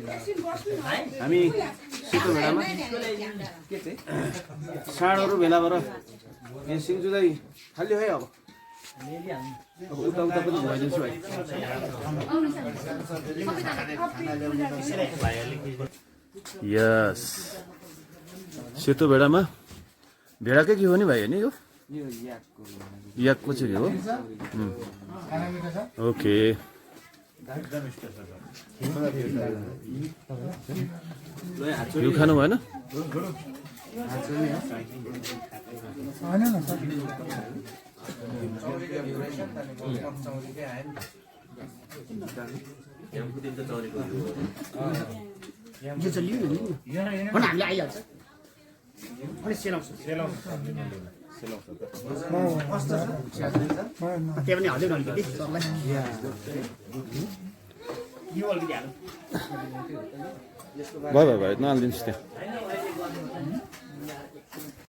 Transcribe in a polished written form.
हामी सेतो भेडामा साँडहरू भेला भएर यहाँ सिङ्चु चाहिँ खाली है अब उता उता पनि भइदिन्छु भाइ यस सेतो भेडामा भेडाकै के हो नि भाइ होइन यो याकको चाहिँ हो ओके यो खानु भएन भयो भयो भयो नहालिदिनुहोस् त्यहाँ